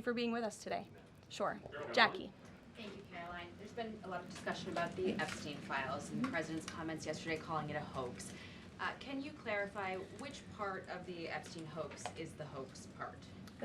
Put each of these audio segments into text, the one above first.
for being with us today. Sure. Jackie. Thank you, Caroline. There's been a lot of discussion about the Epstein files and the president's comments yesterday calling it a hoax. Can you clarify which part of the Epstein hoax is the hoax part?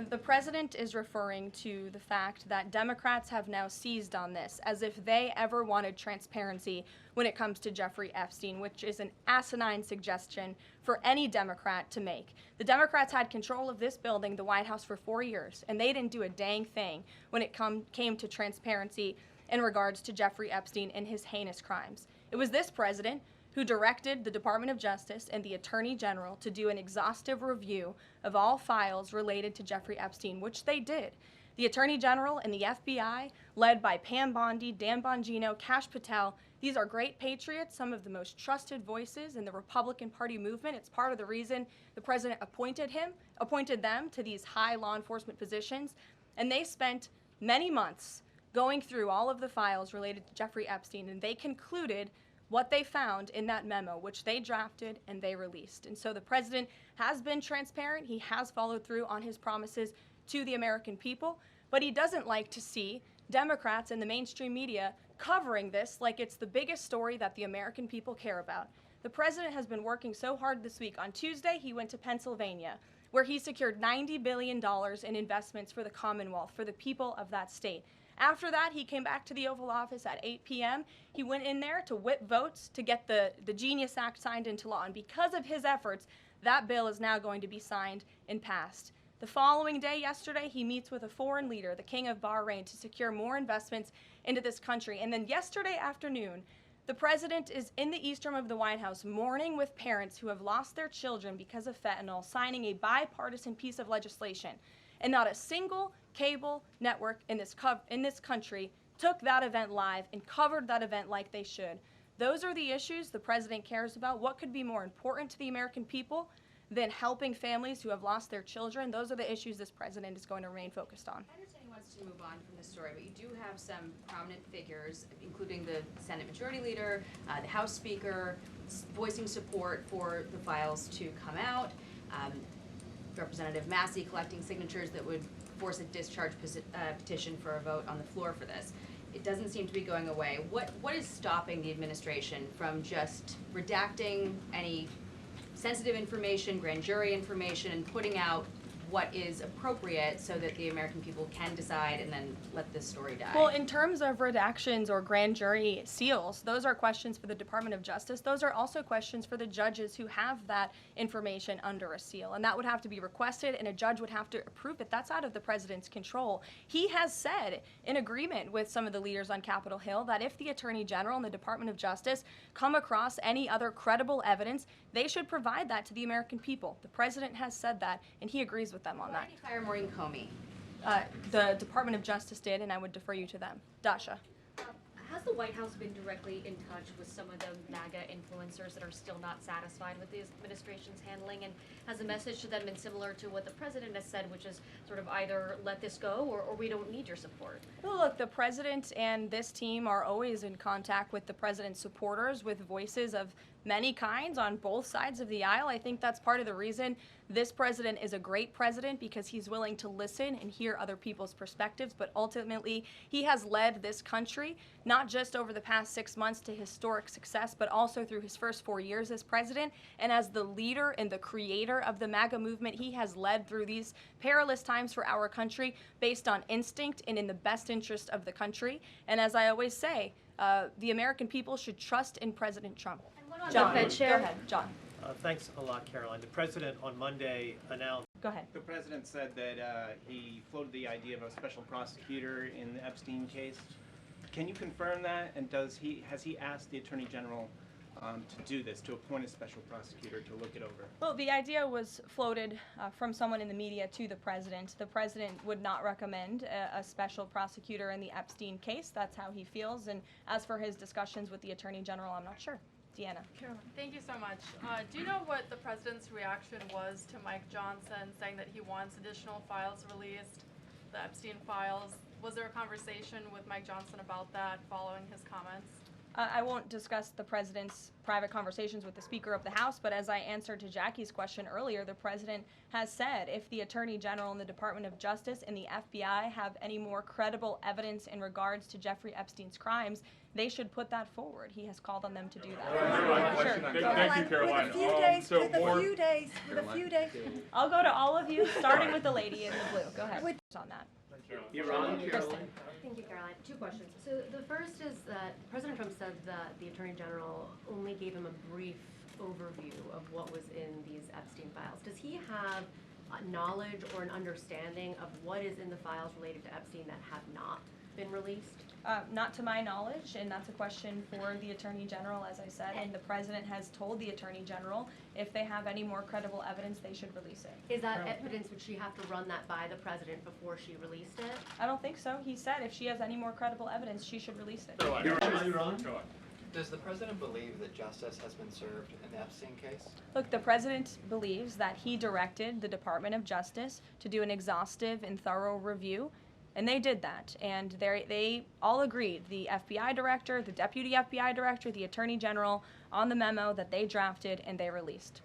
The president is referring to the fact that Democrats have now seized on this as if they ever wanted transparency when it comes to Jeffrey Epstein, which is an asinine suggestion for any Democrat to make. The Democrats had control of this building, the White House, for 4 years, and they didn't do a dang thing when it came to transparency in regards to Jeffrey Epstein and his heinous crimes. It was this president who directed the Department of Justice and the Attorney General to do an exhaustive review of all files related to Jeffrey Epstein, which they did. The Attorney General and the FBI, led by Pam Bondi, Dan Bongino, Kash Patel, these are great patriots, some of the most trusted voices in the Republican Party movement. It's part of the reason the president appointed them to these high law enforcement positions, and they spent many months going through all of the files related to Jeffrey Epstein, and they concluded what they found in that memo, which they drafted and they released. And so the president has been transparent. He has followed through on his promises to the American people, but he doesn't like to see Democrats and the mainstream media covering this like it's the biggest story that the American people care about. The president has been working so hard this week. On Tuesday, he went to Pennsylvania, where he secured $90 billion in investments for the Commonwealth, for the people of that state. After that, he came back to the Oval Office at 8 p.m. He went in there to whip votes to get the Genius Act signed into law. And because of his efforts, that bill is now going to be signed and passed. The following day, yesterday, he meets with a foreign leader, the King of Bahrain, to secure more investments into this country. And then yesterday afternoon, the president is in the East Room of the White House mourning with parents who have lost their children because of fentanyl, signing a bipartisan piece of legislation. And not a single cable network in this country took that event live and covered that event like they should. Those are the issues the president cares about. What could be more important to the American people than helping families who have lost their children? Those are the issues this president is going to remain focused on. I understand he wants to move on from this story, but you do have some prominent figures, including the Senate Majority Leader, the House Speaker, voicing support for the files to come out. Representative Massey collecting signatures that would force a discharge petition for a vote on the floor for this. It doesn't seem to be going away. What is stopping the administration from just redacting any sensitive information, grand jury information, and putting out what is appropriate so that the American people can decide and then let this story die? Well, in terms of redactions or grand jury seals, those are questions for the Department of Justice. Those are also questions for the judges who have that information under a seal. And that would have to be requested, and a judge would have to approve it. That's out of the president's control. He has said, in agreement with some of the leaders on Capitol Hill, that if the Attorney General and the Department of Justice come across any other credible evidence, they should provide that to the American people. The president has said that, and he agrees with them on that. Why did he fire Maureen Comey? The Department of Justice did, and I would defer you to them. Dasha. Has the White House been directly in touch with some of the MAGA influencers that are still not satisfied with the administration's handling? And has the message to them been similar to what the president has said, which is sort of either let this go or we don't need your support? Well, look, the president and this team are always in contact with the president's supporters, with voices of many kinds on both sides of the aisle. I think that's part of the reason this president is a great president, because he's willing to listen and hear other people's perspectives. But ultimately, he has led this country, not just over the past 6 months to historic success, but also through his first 4 years as president. And as the leader and the creator of the MAGA movement, he has led through these perilous times for our country based on instinct and in the best interest of the country. And as I always say, the American people should trust in President Trump. John, Go ahead, John. Thanks a lot, Caroline. The president on Monday announced. Go ahead. The president said that he floated the idea of a special prosecutor in the Epstein case. Can you confirm that? And has he asked the Attorney General to do this, to appoint a special prosecutor to look it over? Well, the idea was floated from someone in the media to the president. The president would not recommend a special prosecutor in the Epstein case. That's how he feels. And as for his discussions with the Attorney General, I'm not sure. Deanna. Caroline, thank you so much. Do you know what the president's reaction was to Mike Johnson saying that he wants additional files released, the Epstein files? Was there a conversation with Mike Johnson about that following his comments? I won't discuss the president's private conversations with the Speaker of the House, but as I answered to Jackie's question earlier, the president has said if the Attorney General and the Department of Justice and the FBI have any more credible evidence in regards to Jeffrey Epstein's crimes, they should put that forward. He has called on them to do that. Sure. Thank you, Caroline. With a Caroline. few days. I'll go to all of you, starting with the lady in the blue. Go ahead. On that. You're on, Kristen. Thank you, Caroline. Two questions. So the first is that President Trump said that the Attorney General only gave him a brief overview of what was in these Epstein files. Does he have knowledge or an understanding of what is in the files related to Epstein that have not been released? Not to my knowledge, and that's a question for the Attorney General, as I said, and the President has told the Attorney General if they have any more credible evidence, they should release it. Is that evidence, would she have to run that by the President before she released it? I don't think so. He said if she has any more credible evidence, she should release it. Caroline. Does the president believe that justice has been served in the Epstein case? Look, the President believes that he directed the Department of Justice to do an exhaustive and thorough review, and they did that. And they all agreed, the FBI director, the deputy FBI director, the Attorney General, on the memo that they drafted and they released.